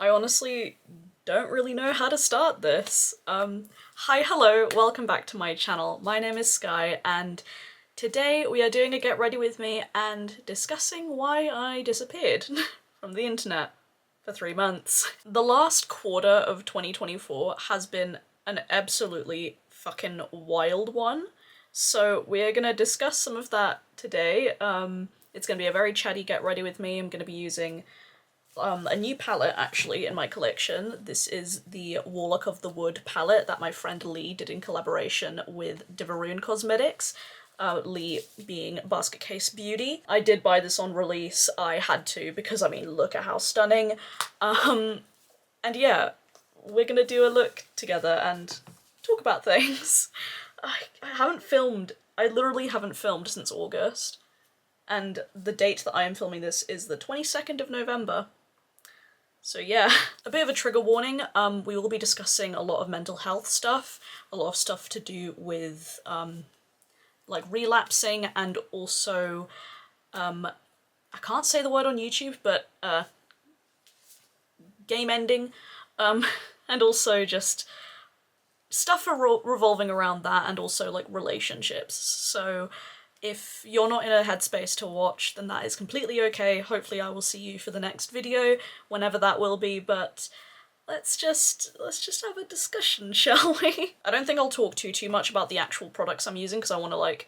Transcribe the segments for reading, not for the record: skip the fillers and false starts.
I honestly don't really know how to start this. Hi, hello, welcome back to my channel. My name is Skye, and today we are doing a get ready with me and discussing why I disappeared from the internet for 3 months. The last quarter of 2024 has been an absolutely fucking wild one, so we're gonna discuss some of that today. It's gonna be a very chatty get ready with me. I'm gonna be using a new palette actually in my collection. This is the Warlock of the Wood palette that my friend Lee did in collaboration with Dieverune Cosmetics. Lee being Basket Case Beauty. I did buy this on release. I had to because, I mean, look at how stunning. And yeah, we're gonna do a look together and talk about things. I literally haven't filmed since August. And the date that I am filming this is the 22nd of November. So yeah, a bit of a trigger warning. We will be discussing a lot of mental health stuff, a lot of stuff to do with like relapsing, and also I can't say the word on YouTube, but game ending, and also just stuff revolving around that, and also like relationships. So if you're not in a headspace to watch, then that is completely okay. Hopefully I will see you for the next video, whenever that will be, but let's just have a discussion, shall we? I don't think I'll talk too much about the actual products I'm using, because I want to, like,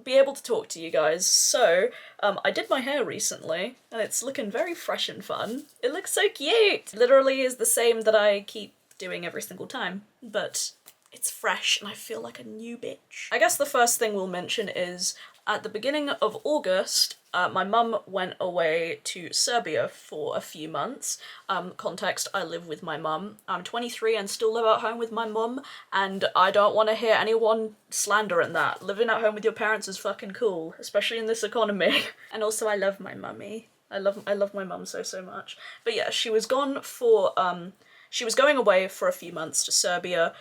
be able to talk to you guys. So, I did my hair recently, and it's looking very fresh and fun. It looks so cute! Literally is the same that I keep doing every single time, but it's fresh and I feel like a new bitch. I guess the first thing we'll mention is at the beginning of August, my mum went away to Serbia for a few months. Context, I live with my mum. I'm 23 and still live at home with my mum, and I don't want to hear anyone slandering that. Living at home with your parents is fucking cool, especially in this economy. And also I love my mummy. I love my mum so much. But yeah, she was gone for, she was going away for a few months to Serbia.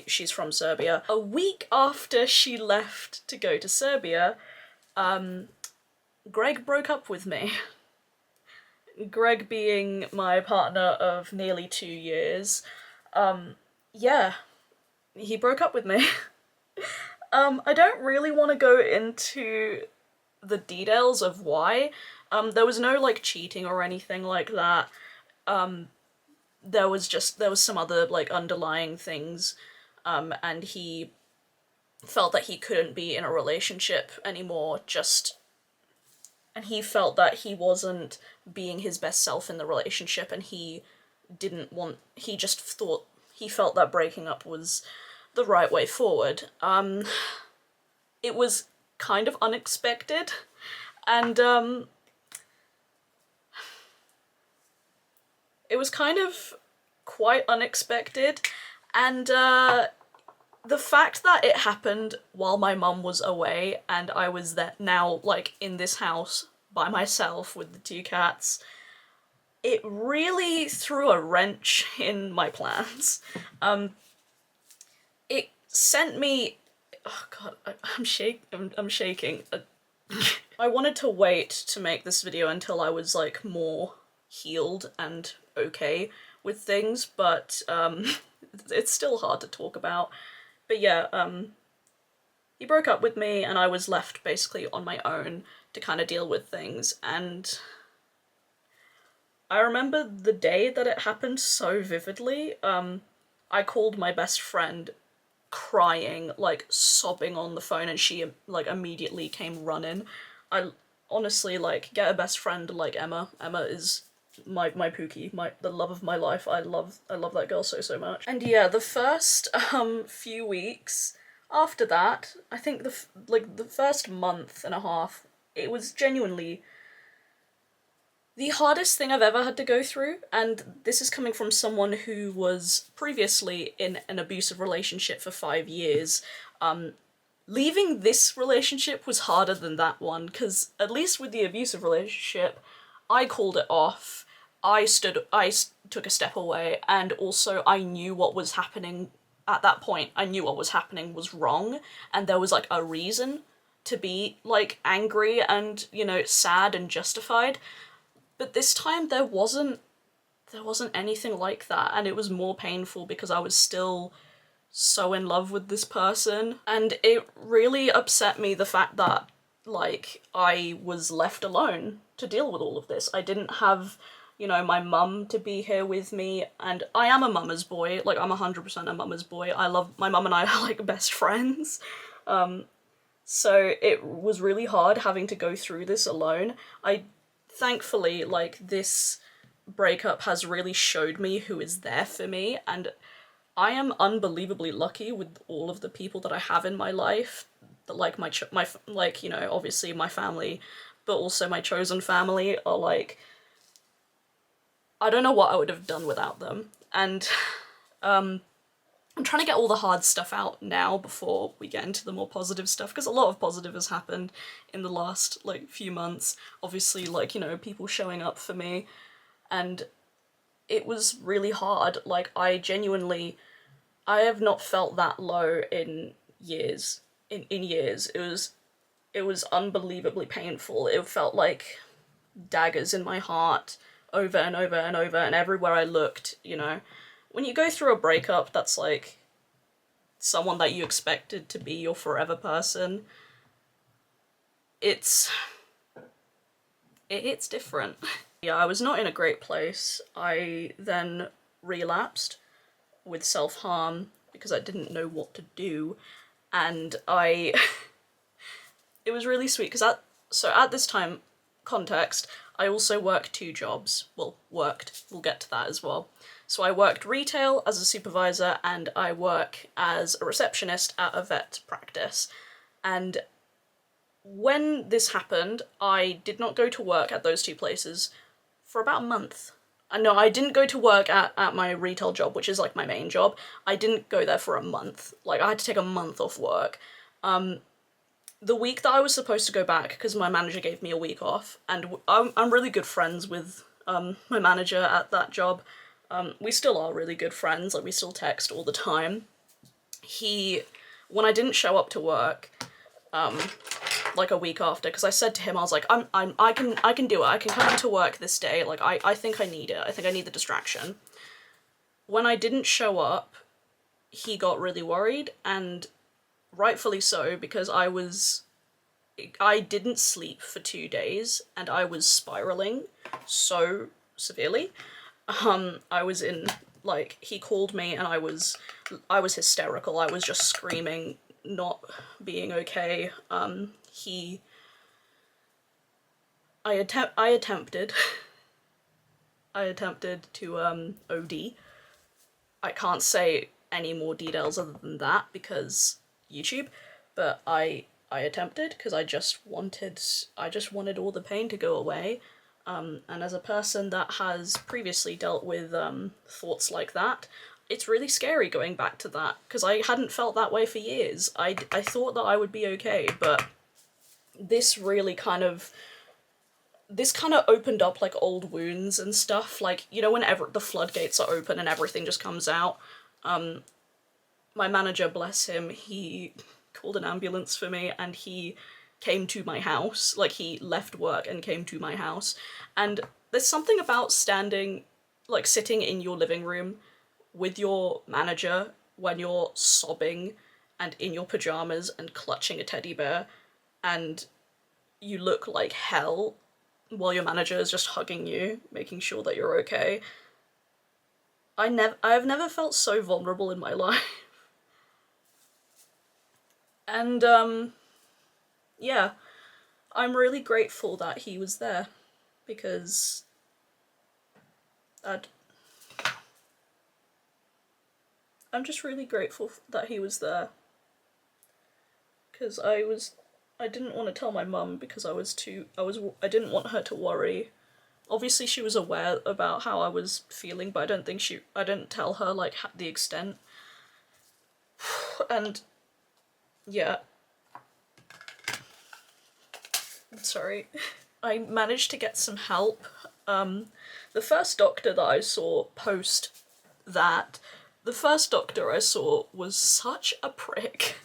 She's from Serbia. A week after she left to go to Serbia, Greg broke up with me. Greg being my partner of nearly 2 years. Yeah, he broke up with me. I don't really want to go into the details of why. There was no, like, cheating or anything like that. There was some other, like, underlying things, and he felt that he couldn't be in a relationship anymore, and he felt that he wasn't being his best self in the relationship, and he felt that breaking up was the right way forward. It was kind of unexpected, and, it was kind of quite unexpected, and the fact that it happened while my mum was away and I was there now, like, in this house by myself with the 2 cats, it really threw a wrench in my plans. It sent me, oh god, I'm shaking. I wanted to wait to make this video until I was, like, more healed and okay with things, but it's still hard to talk about. But yeah, he broke up with me and I was left basically on my own to kind of deal with things, and I remember the day that it happened so vividly. I called my best friend crying, like sobbing on the phone, and she, like, immediately came running. I honestly, like, get a best friend like Emma. Emma is my pookie, the love of my life. I love that girl so much. And yeah, the first few weeks after that, I think the first month and a half, it was genuinely the hardest thing I've ever had to go through, and this is coming from someone who was previously in an abusive relationship for 5 years. Leaving this relationship was harder than that one, because at least with the abusive relationship, I called it off. I took a step away, and also I knew what was happening at that point. I knew what was happening was wrong, and there was, like, a reason to be, like, angry and, you know, sad and justified. But this time there wasn't there wasn't anything like that, and it was more painful because I was still so in love with this person, and it really upset me, the fact that, like, I was left alone to deal with all of this. I didn't have, you know, my mum to be here with me, and I am a mama's boy, like, I'm 100% a mama's boy. I love, my mum and I are, like, best friends. So it was really hard having to go through this alone. Thankfully, like, this breakup has really showed me who is there for me, and I am unbelievably lucky with all of the people that I have in my life. Like, like, you know, obviously my family, but also my chosen family are, like, I don't know what I would have done without them. And I'm trying to get all the hard stuff out now before we get into the more positive stuff, because a lot of positive has happened in the last, like, few months. Obviously, like, you know, people showing up for me, and it was really hard. Like, I have not felt that low in years. In years. It was unbelievably painful. It felt like daggers in my heart over and over and over, and everywhere I looked, you know. When you go through a breakup that's like someone that you expected to be your forever person, it hits different. Yeah, I was not in a great place. I then relapsed with self-harm because I didn't know what to do, and it was really sweet because at this time, context, I also worked 2 jobs. Well, worked, we'll get to that as well. So I worked retail as a supervisor, and I work as a receptionist at a vet practice. And when this happened, I did not go to work at those 2 places for about a month. No, I didn't go to work at my retail job, which is like my main job. I didn't go there for a month. Like, I had to take a month off work. The week that I was supposed to go back, because my manager gave me a week off, and I'm really good friends with my manager at that job. We still are really good friends, like, we still text all the time. When I didn't show up to work, like a week after, because I said to him, I was like, I can do it, I can come into work this day, like, I think I need it, I think I need the distraction. When I didn't show up, he got really worried, and rightfully so, because I didn't sleep for 2 days, and I was spiraling so severely. I was in, like, he called me, and I was hysterical, I was just screaming, not being okay. I attempted to, OD. I can't say any more details other than that, because YouTube, but I attempted, because I just wanted all the pain to go away. And as a person that has previously dealt with thoughts like that, it's really scary going back to that, because I hadn't felt that way for years. I thought that I would be okay, but this really kind of opened up, like, old wounds and stuff. Like, you know, whenever the floodgates are open and everything just comes out. My manager, bless him, he called an ambulance for me, and he came to my house. Like, he left work and came to my house. And there's something about sitting in your living room with your manager when you're sobbing and in your pajamas and clutching a teddy bear, and you look like hell while your manager is just hugging you, making sure that you're okay. I've never felt so vulnerable in my life. And, yeah, I'm really grateful that he was there, because I'm just really grateful that he was there, because I didn't want to tell my mum, because I didn't want her to worry. Obviously she was aware about how I was feeling, but I didn't tell her, like, the extent. And yeah. I'm sorry. I managed to get some help. The first doctor that I saw post that, the first doctor I saw was such a prick.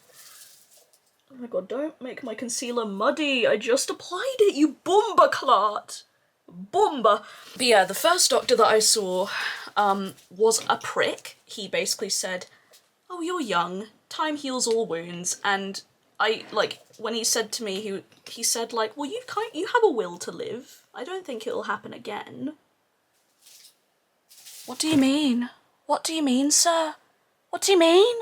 Oh my god, don't make my concealer muddy. I just applied it, you bumba clot. Boomba! But yeah, the first doctor that I saw was a prick. He basically said, "Oh, you're young, time heals all wounds," and I, like, when he said to me, he said, like, well, you have a will to live. I don't think it'll happen again. What do you mean? What do you mean, sir? What do you mean?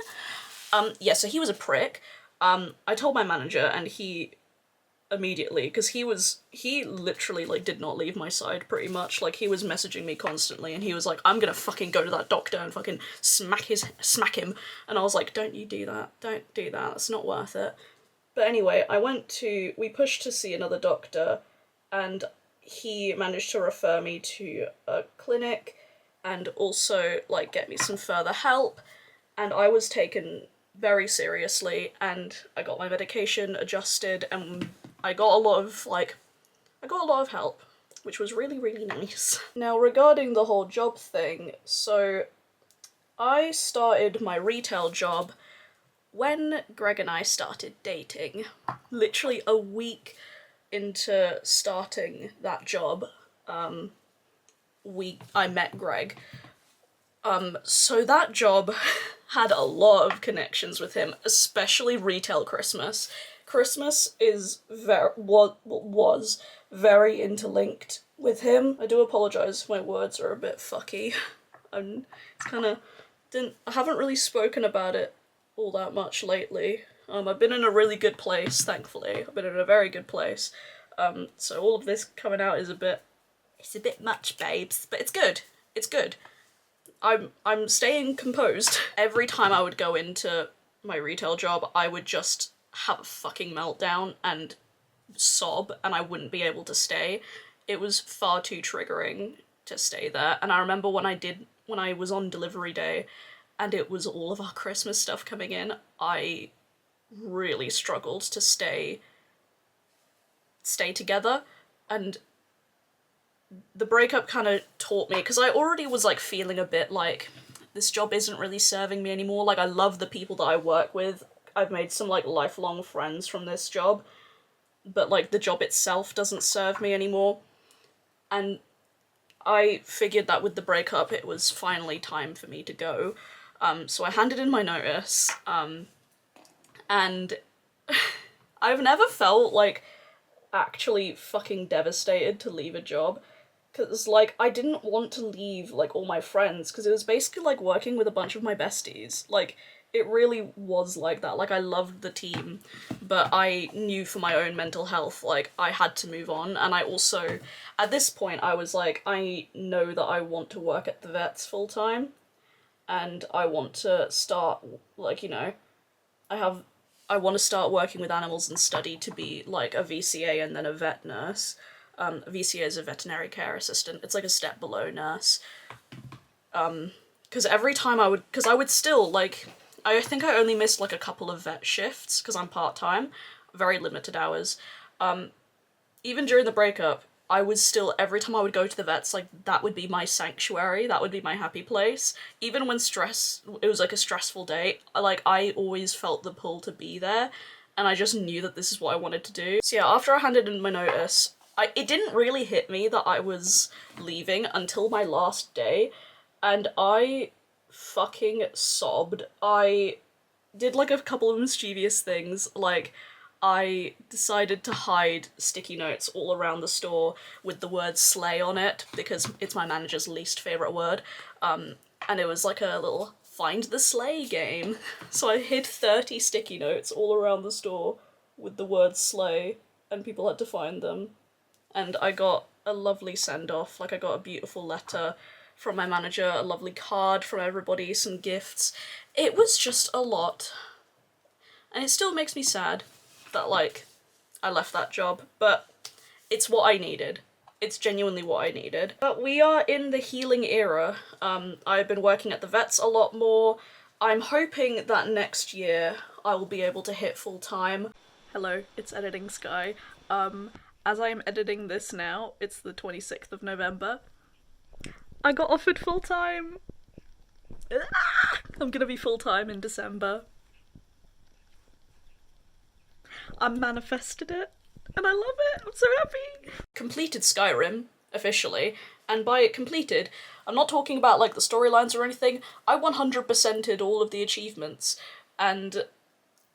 Yeah, so he was a prick. I told my manager, and he immediately, because he literally, like, did not leave my side pretty much. Like, he was messaging me constantly, and he was like, I'm gonna fucking go to that doctor and fucking smack him. And I was like, don't you do that. Don't do that. It's not worth it. But anyway, we pushed to see another doctor, and he managed to refer me to a clinic and also, like, get me some further help. And I was taken very seriously, and I got my medication adjusted, and I got a lot of help, which was really, really nice. Now, regarding the whole job thing, so I started my retail job when Greg and I started dating. Literally a week into starting that job, I met Greg. So that job had a lot of connections with him, especially retail Christmas. Christmas was very interlinked with him. I do apologise if my words are a bit fucky. I haven't really spoken about it all that much lately. I've been in a really good place, thankfully. I've been in a very good place. So all of this coming out is it's a bit much, babes, but it's good. It's good. I'm staying composed. Every time I would go into my retail job, I would just have a fucking meltdown and sob, and I wouldn't be able to stay. It was far too triggering to stay there. And I remember when I was on delivery day and it was all of our Christmas stuff coming in, I really struggled to stay together. And the breakup kind of taught me, because I already was, like, feeling a bit like this job isn't really serving me anymore. Like, I love the people that I work with. I've made some, like, lifelong friends from this job, but, like, the job itself doesn't serve me anymore. And I figured that with the breakup, it was finally time for me to go. So I handed in my notice, and I've never felt, like, actually fucking devastated to leave a job. Because, like, I didn't want to leave, like, all my friends, because it was basically like working with a bunch of my besties. Like, it really was like that. Like, I loved the team, but I knew for my own mental health, like, I had to move on. And I also, at this point, I was like, I know that I want to work at the vets full time, and I want to start, like, you know, I want to start working with animals and study to be, like, a VCA and then a vet nurse. A VCA is a veterinary care assistant. It's like a step below nurse. Because every time I would still, like, I think I only missed, like, a couple of vet shifts, because I'm part-time, very limited hours. Even during the breakup, I was still, every time I would go to the vets, like, that would be my sanctuary, that would be my happy place. Even when it was, like, a stressful day, I always felt the pull to be there, and I just knew that this is what I wanted to do. So yeah, after I handed in my notice, it didn't really hit me that I was leaving until my last day, and I fucking sobbed. I did, like, a couple of mischievous things, like, I decided to hide sticky notes all around the store with the word slay on it, because it's my manager's least favourite word, and it was like a little find the slay game. So I hid 30 sticky notes all around the store with the word slay, and people had to find them. And I got a lovely send-off, like, I got a beautiful letter from my manager, a lovely card from everybody, some gifts. It was just a lot. And it still makes me sad that, like, I left that job, but it's what I needed. It's genuinely what I needed. But we are in the healing era. I've been working at the vets a lot more. I'm hoping that next year I will be able to hit full-time. Hello, it's Editing Skye. As I am editing this now, it's the 26th of November. I got offered full-time! I'm gonna be full-time in December. I manifested it, and I love it. I'm so happy. Completed Skyrim. officially, and by it completed, I'm not talking about like the storylines or anything, I 100%ed all of the achievements, and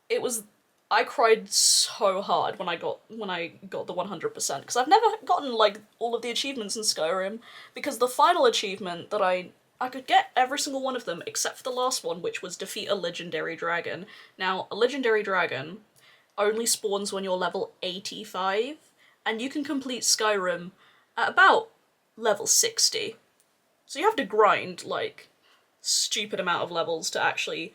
it was, I cried so hard when I got the 100%, because I've never gotten like all of the achievements in Skyrim, because the final achievement that I could get every single one of them except for the last one, which was defeat a legendary dragon. Now, a legendary dragon only spawns when you're level 85, and you can complete Skyrim at about level 60. So you have to grind, like, stupid amount of levels to actually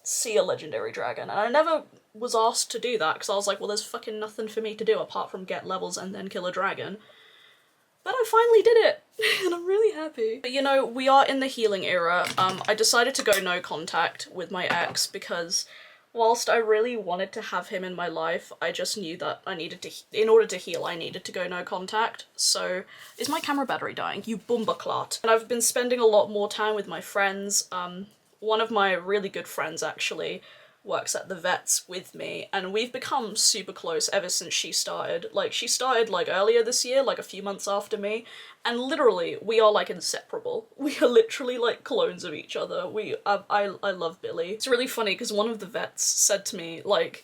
see a legendary dragon, and I never was asked to do that, because I was like, well, there's fucking nothing for me to do apart from get levels and then kill a dragon. But I finally did it, and I'm really happy. But you know, we are in the healing era. I decided to go no contact with my ex because whilst I really wanted to have him in my life, I just knew that I needed to, in order to heal, I needed to go no contact. So, is my camera battery dying? You bumberclot. And I've been spending a lot more time with my friends. One of my really good friends, actually, works at the vets with me, and we've become super close ever since she started. Like, she started, like, earlier this year, like, a few months after me, and literally, we are, like, inseparable. We are literally, like, clones of each other. I love Billy. It's really funny, because one of the vets said to me, like,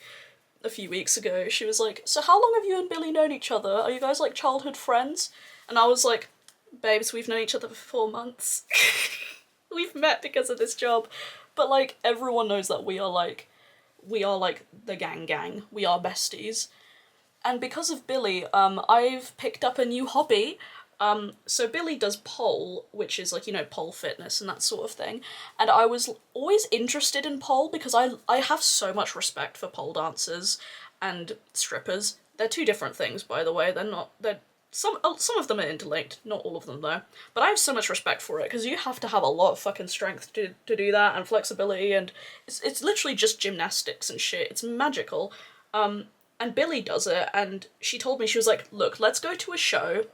a few weeks ago, she was like, so how long have you and Billy known each other? Are you guys, like, childhood friends? And I was like, babes, we've known each other for 4 months. We've met because of this job. But, like, everyone knows that we are, like, the gang. We are besties. And because of Billy, I've picked up a new hobby. So Billy does pole, which is like, you know, pole fitness and that sort of thing. And I was always interested in pole because I have so much respect for pole dancers and strippers. They're two different things, by the way. Some of them are interlinked, not all of them though. But I have so much respect for it, because you have to have a lot of fucking strength to do that, and flexibility, and it's literally just gymnastics and shit. It's magical. And Billy does it, and she told me, she was like, look, let's go to a show.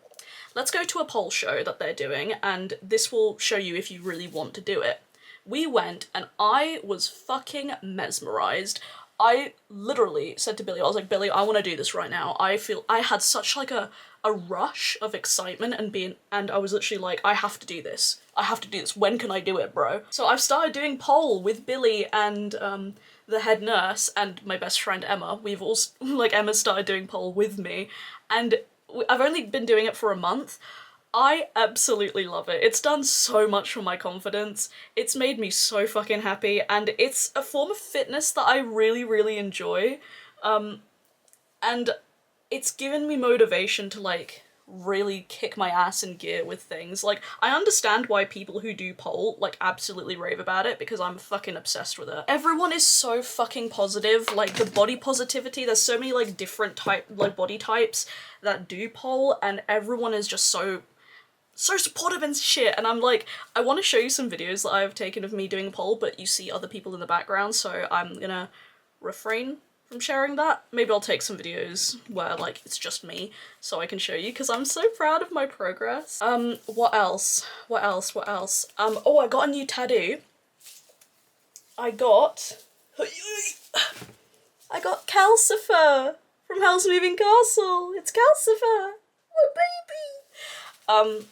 Let's go to a pole show that they're doing, and this will show you if you really want to do it. We went, and I was fucking mesmerized. I literally said to Billy, I was like, Billy, I want to do this right now. I feel I had such like a rush of excitement and I was literally like, I have to do this. I have to do this. When can I do it, bro? So I've started doing pole with Billy and the head nurse and my best friend Emma. We've also, like, Emma started doing pole with me, and I've only been doing it for a month. I absolutely love it. It's done so much for my confidence. It's made me so fucking happy, and it's a form of fitness that I really, really enjoy. And it's given me motivation to, like, really kick my ass in gear with things. Like, I understand why people who do pole, like, absolutely rave about it, because I'm fucking obsessed with it. Everyone is so fucking positive, like, the body positivity, there's so many, like, different body types that do pole, and everyone is just so supportive and shit, and I'm like, I want to show you some videos that I've taken of me doing pole, but you see other people in the background, so I'm gonna refrain from sharing that. Maybe I'll take some videos where, like, it's just me, so I can show you, because I'm so proud of my progress. What else? Oh, I got a new tattoo. I got Calcifer from Hell's Moving Castle. It's Calcifer, my baby.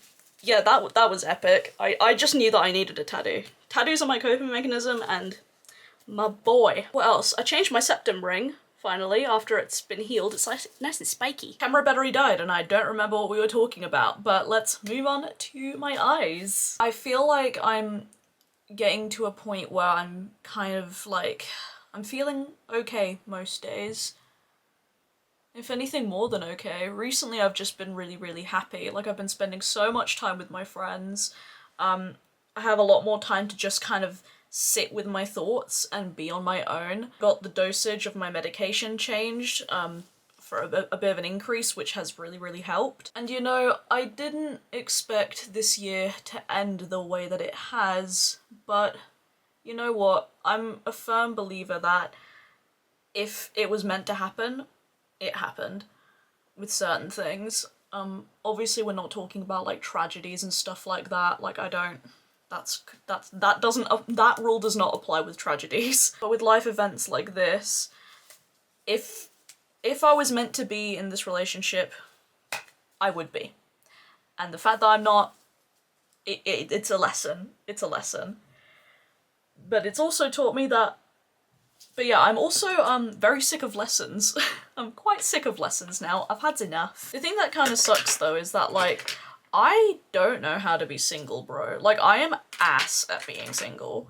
Yeah, that was epic. I just knew that I needed a tattoo. Tattoos are my coping mechanism, and my boy. What else? I changed my septum ring, finally, after it's been healed. It's nice and spiky. Camera battery died, and I don't remember what we were talking about, but let's move on to my eyes. I feel like I'm getting to a point where I'm kind of like, I'm feeling okay most days. If anything, more than okay. Recently I've just been really, really happy. Like, I've been spending so much time with my friends. I have a lot more time to just kind of sit with my thoughts and be on my own. Got the dosage of my medication changed for a bit of an increase, which has really, really helped. And you know, I didn't expect this year to end the way that it has, but you know what? I'm a firm believer that if it was meant to happen, it happened with certain things. Obviously we're not talking about, like, tragedies and stuff like that. Like, I don't, that rule does not apply with tragedies. But with life events like this, if I was meant to be in this relationship, I would be. And the fact that I'm not, it's a lesson. It's a lesson. But it's also taught me that, but yeah, I'm also very sick of lessons. I'm quite sick of lessons now. I've had enough. The thing that kind of sucks though is that like, I don't know how to be single, bro. Like, I am ass at being single.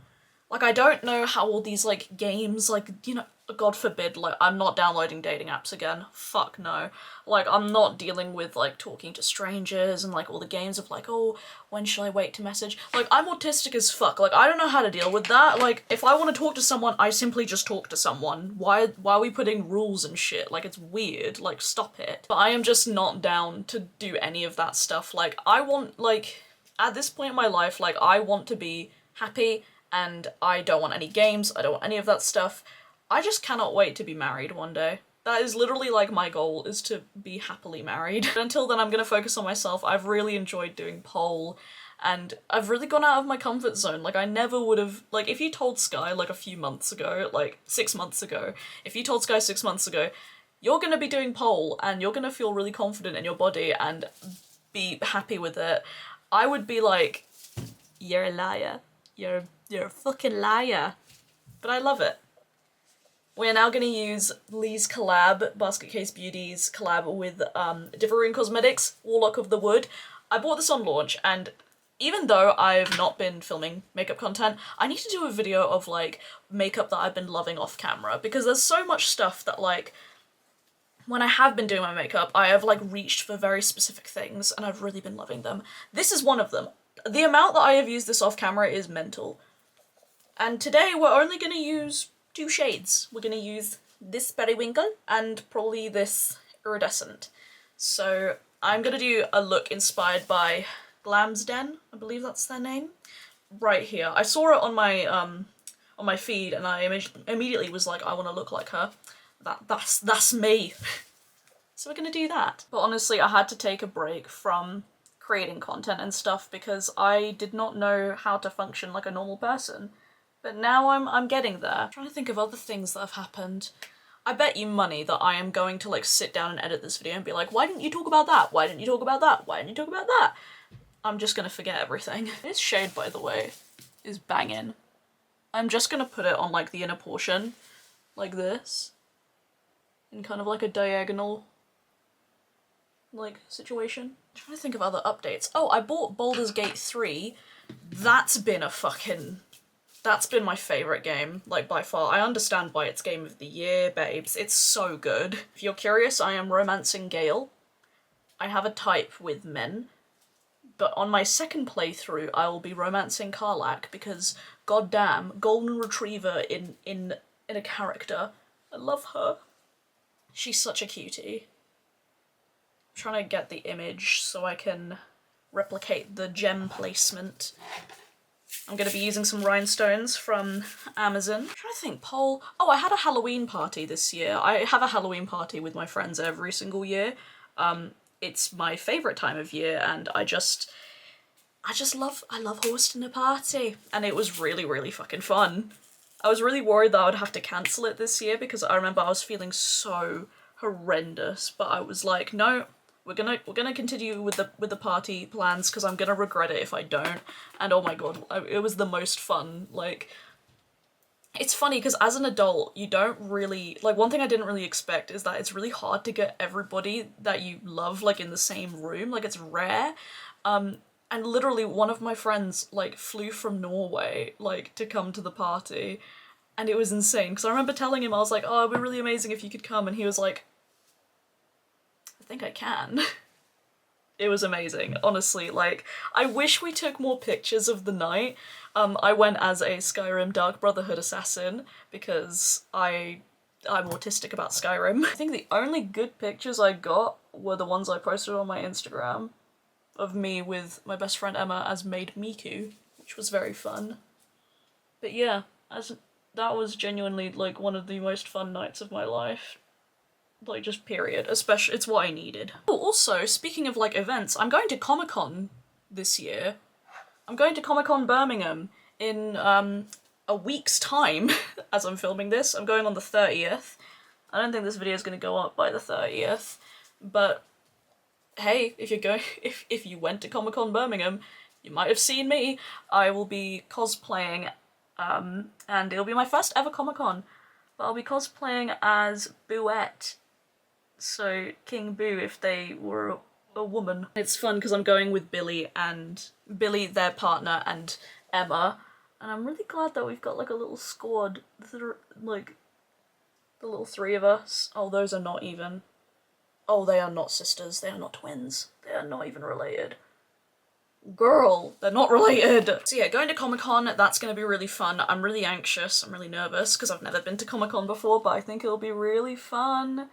Like, I don't know how all these like games, like, you know, God forbid, like, I'm not downloading dating apps again. Fuck no. Like, I'm not dealing with, like, talking to strangers and, like, all the games of, like, oh, when should I wait to message? Like, I'm autistic as fuck. Like, I don't know how to deal with that. Like, if I want to talk to someone, I simply just talk to someone. Why are we putting rules and shit? Like, it's weird. Like, stop it. But I am just not down to do any of that stuff. Like, I want, like, at this point in my life, like, I want to be happy and I don't want any games. I don't want any of that stuff. I just cannot wait to be married one day. That is literally like my goal, is to be happily married. But until then, I'm gonna focus on myself. I've really enjoyed doing poll and I've really gone out of my comfort zone. Like, I never would have, like, if you told Skye like a few months ago, like 6 months ago, if you told Skye 6 months ago, you're gonna be doing poll and you're gonna feel really confident in your body and be happy with it, I would be like, you're a liar. You're a fucking liar. But I love it. We are now going to use Lee's collab, Basket Case Beauty's collab with Dieverune Cosmetics, Warlock of the Wood. I bought this on launch, and even though I've not been filming makeup content, I need to do a video of, like, makeup that I've been loving off camera, because there's so much stuff that, like, when I have been doing my makeup, I have, like, reached for very specific things, and I've really been loving them. This is one of them. The amount that I have used this off camera is mental. And today we're only going to use 2 shades. We're going to use this Periwinkle and probably this Iridescent. So I'm going to do a look inspired by Glam's Den, I believe that's their name, right here. I saw it on my feed and I immediately was like, I want to look like her. That's me. So we're going to do that. But honestly, I had to take a break from creating content and stuff because I did not know how to function like a normal person. But now I'm getting there. I'm trying to think of other things that have happened. I bet you money that I am going to, like, sit down and edit this video and be like, why didn't you talk about that? Why didn't you talk about that? Why didn't you talk about that? I'm just gonna forget everything. This shade, by the way, is banging. I'm just gonna put it on, like, the inner portion, like this, in kind of like a diagonal, like, situation. I'm trying to think of other updates. Oh, I bought Baldur's Gate 3. That's been my favourite game, like, by far. I understand why it's Game of the Year, babes. It's so good. If you're curious, I am romancing Gale. I have a type with men. But on my second playthrough, I will be romancing Karlach because, goddamn, golden retriever in a character. I love her. She's such a cutie. I'm trying to get the image so I can replicate the gem placement. I'm going to be using some rhinestones from Amazon. I'm trying to think, poll. Oh, I had a Halloween party this year. I have a Halloween party with my friends every single year. It's my favourite time of year, and I love hosting a party. And it was really, really fucking fun. I was really worried that I would have to cancel it this year because I remember I was feeling so horrendous, but I was like, no, we're gonna continue with the party plans because I'm gonna regret it if I don't. And oh my god, it was the most fun. Like, it's funny because as an adult, you don't really, like, one thing I didn't really expect is that it's really hard to get everybody that you love, like, in the same room. Like, it's rare. And literally one of my friends, like, flew from Norway, like, to come to the party. And it was insane because I remember telling him, I was like, oh, it'd be really amazing if you could come. And he was like, I think I can. It was amazing, honestly. Like, I wish we took more pictures of the night. I went as a Skyrim Dark Brotherhood assassin because I'm autistic about Skyrim. I think the only good pictures I got were the ones I posted on my Instagram of me with my best friend Emma as Maid Miku, which was very fun. But yeah, that was genuinely, like, one of the most fun nights of my life. Like, just period. Especially, it's what I needed. Oh, also, speaking of, like, events, I'm going to Comic-Con this year. I'm going to Comic-Con Birmingham in, a week's time, as I'm filming this. I'm going on the 30th. I don't think this video is going to go up by the 30th, but hey, if you're going, if you went to Comic-Con Birmingham, you might have seen me. I will be cosplaying, and it'll be my first ever Comic-Con, but I'll be cosplaying as Booette. So King Boo if they were a woman. It's fun because I'm going with Billy, their partner, and Emma, and I'm really glad that we've got like a little squad, like the little three of us. Oh, those are not even. Oh, they are not sisters, they are not twins, they are not even related. Girl, they're not related! So yeah, going to Comic-Con, that's gonna be really fun. I'm really anxious, I'm really nervous, because I've never been to Comic-Con before, but I think it'll be really fun.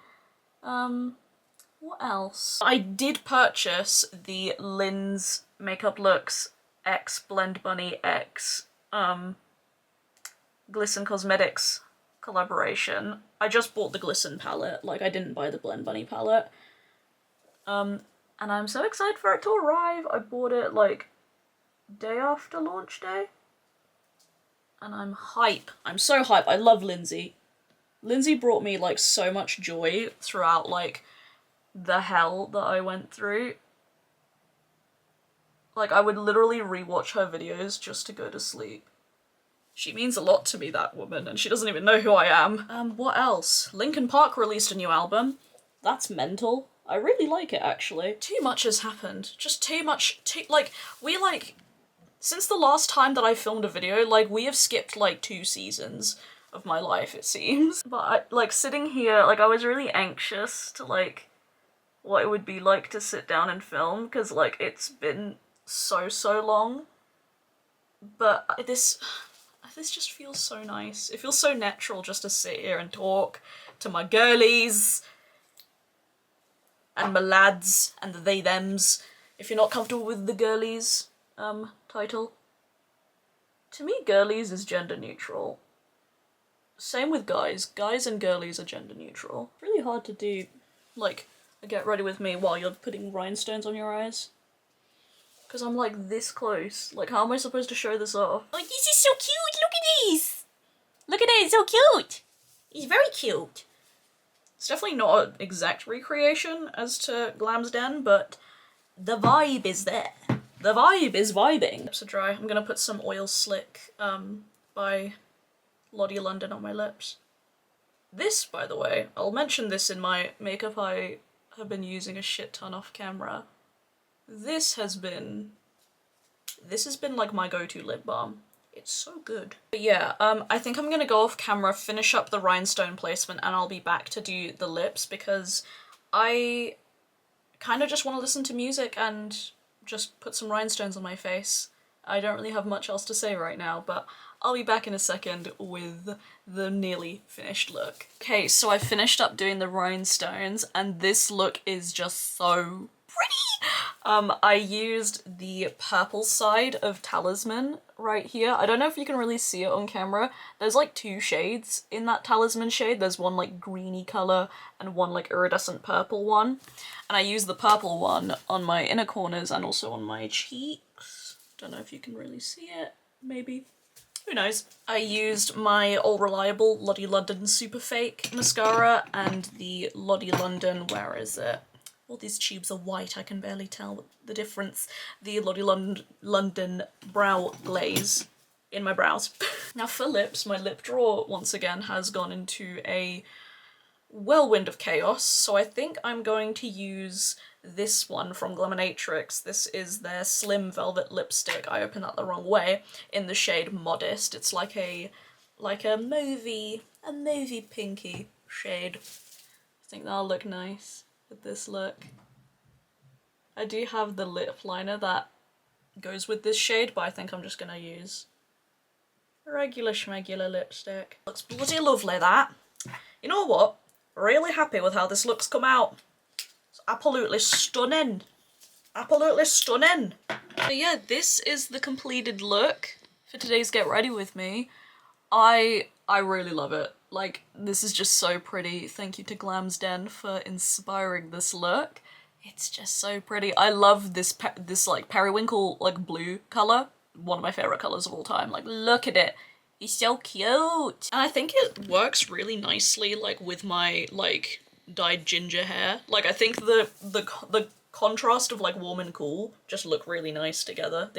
What else? I did purchase the Lynn's Makeup Looks X Blend Bunny X, Glisten Cosmetics collaboration. I just bought the Glisten palette, like I didn't buy the Blend Bunny palette. And I'm so excited for it to arrive. I bought it like day after launch day. And I'm hype. I'm so hype. I love Lindsay. Lindsay brought me like so much joy throughout like the hell that I went through. Like I would literally rewatch her videos just to go to sleep. She means a lot to me, that woman, and she doesn't even know who I am. What else? Linkin Park released a new album. That's mental. I really like it, actually. Too much has happened. Just too much, since the last time that I filmed a video, like, we have skipped, like, 2 seasons of my life, it seems. But, sitting here, like, I was really anxious to, like, what it would be like to sit down and film, because, like, it's been so long. But this just feels so nice. It feels so natural just to sit here and talk to my girlies and my lads and the they thems. If you're not comfortable with the girlies title. To me, girlies is gender neutral. Same with guys. Guys and girlies are gender neutral. It's really hard to do, like, a get ready with me while you're putting rhinestones on your eyes. Because I'm like this close. Like, how am I supposed to show this off? Oh, this is so cute! Look at this! Look at it, it's so cute! He's very cute. It's definitely not an exact recreation as to Glam's Den, but the vibe is there. The vibe is vibing. Lips are dry. I'm gonna put some Oil Slick by Lottie London on my lips. This, by the way, I'll mention this in my makeup I have been using a shit ton off camera. This has been like my go-to lip balm. It's so good. But yeah, I think I'm gonna go off camera, finish up the rhinestone placement, and I'll be back to do the lips because I kind of just want to listen to music and just put some rhinestones on my face. I don't really have much else to say right now, but I'll be back in a second with the nearly finished look. Okay, so I finished up doing the rhinestones, and this look is just so pretty! I used the purple side of Talisman right here. I don't know if you can really see it on camera. There's like 2 shades in that Talisman shade. There's one like greeny colour and one like iridescent purple one. And I used the purple one on my inner corners and also on my cheeks. Don't know if you can really see it, maybe. Who knows? I used my All Reliable Lottie London Super Fake mascara and the Lottie London, where is it? All these tubes are white, I can barely tell the difference. The Lottie London Brow Glaze in my brows. Now for lips, my lip drawer once again has gone into a whirlwind of chaos, so I think I'm going to use this one from Glaminatrix. This is their Slim Velvet Lipstick. I opened that the wrong way, in the shade Modest. It's like a movie pinky shade. I think that'll look nice with this look. I do have the lip liner that goes with this shade, but I think I'm just gonna use a regular schmegular lipstick. Looks bloody lovely, that. You know what? Really happy with how this looks come out. It's absolutely stunning. Absolutely stunning. So yeah, this is the completed look for today's Get Ready With Me. I really love it. Like, this is just so pretty. Thank you to Glam's Den for inspiring this look. It's just so pretty. I love this like periwinkle like blue colour. One of my favourite colours of all time. Like, look at it. It's so cute. And I think it works really nicely like with my like dyed ginger hair. Like, I think the contrast of like warm and cool just look really nice together.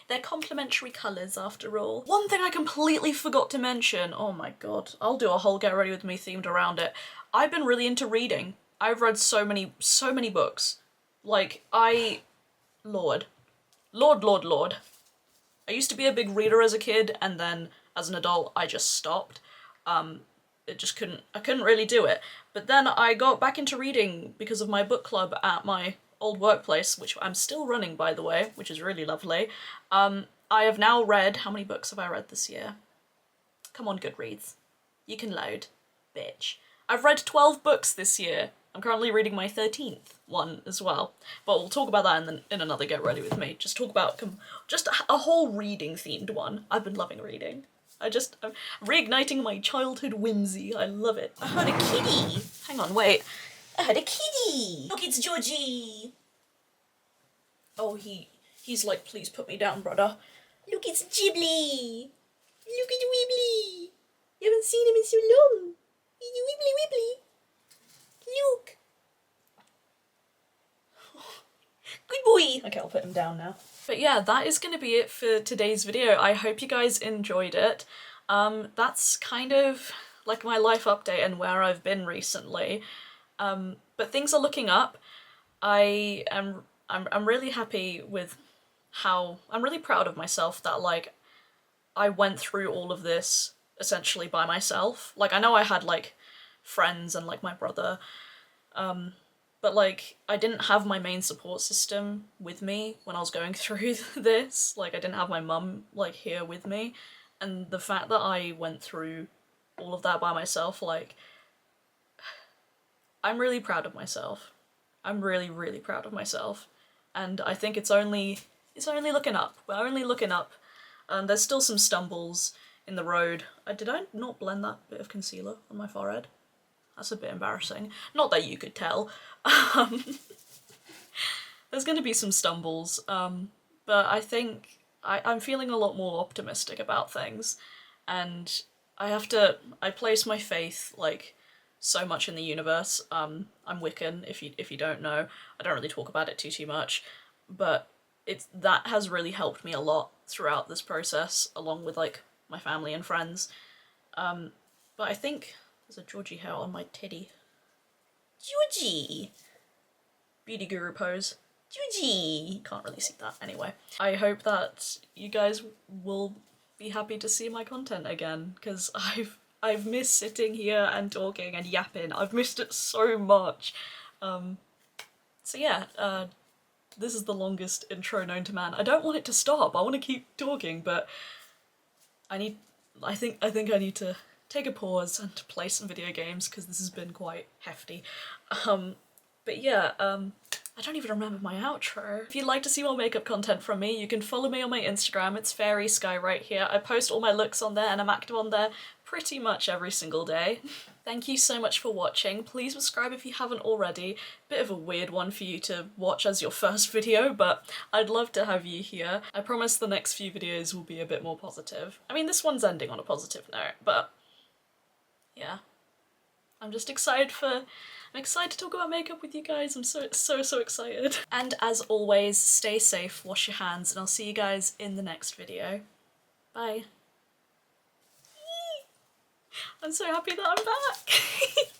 They're complementary colours after all. One thing I completely forgot to mention, oh my god, I'll do a whole get ready with me themed around it. I've been really into reading. I've read so many books. Like, Lord. I used to be a big reader as a kid, and then as an adult I just stopped. I couldn't really do it. But then I got back into reading because of my book club at my old workplace, which I'm still running, by the way, which is really lovely. I have now read, how many books have I read this year? Come on, Goodreads. You can load, bitch. I've read 12 books this year. I'm currently reading my 13th one as well. But we'll talk about that in another Get Ready With Me. Just talk about just a whole reading themed one. I've been loving reading. I'm reigniting my childhood whimsy. I love it. I heard a kitty. Hang on, wait. I heard a kitty. Look, it's Georgie. Oh, he's like, please put me down, brother. Look, it's Ghibli. Look at Wibbly. You haven't seen him in so long. He's Wibbly. Look. Good boy. Okay, I'll put him down now. But yeah, that is going to be it for today's video. I hope you guys enjoyed it. That's kind of like my life update and where I've been recently. But things are looking up. I'm really happy with I'm really proud of myself that like I went through all of this essentially by myself. Like, I know I had like friends and like my brother, but like I didn't have my main support system with me when I was going through this. Like, I didn't have my mum like here with me, and the fact that I went through all of that by myself, like, I'm really proud of myself. I'm really, really proud of myself, and I think it's only looking up. We're only looking up. There's still some stumbles in the road. Did I not blend that bit of concealer on my forehead? That's a bit embarrassing. Not that you could tell. There's going to be some stumbles, but I think I'm feeling a lot more optimistic about things, and I place my faith like so much in the universe. I'm Wiccan, if you don't know. I don't really talk about it too much, but that has really helped me a lot throughout this process, along with like my family and friends. But I think there's a Georgie hair on my titty. Georgie! Beauty guru pose. Georgie! Can't really see that anyway. I hope that you guys will be happy to see my content again, because I've missed sitting here and talking and yapping. I've missed it so much. So yeah, this is the longest intro known to man. I don't want it to stop. I want to keep talking, but I think I need to take a pause and play some video games, because this has been quite hefty. But yeah, I don't even remember my outro. If you'd like to see more makeup content from me, you can follow me on my Instagram. It's faerie.skye right here. I post all my looks on there, and I'm active on there pretty much every single day. Thank you so much for watching. Please subscribe if you haven't already. Bit of a weird one for you to watch as your first video, but I'd love to have you here. I promise the next few videos will be a bit more positive. I mean, this one's ending on a positive note, but yeah. I'm excited to talk about makeup with you guys. I'm so excited. And as always, stay safe, wash your hands, and I'll see you guys in the next video. Bye. I'm so happy that I'm back.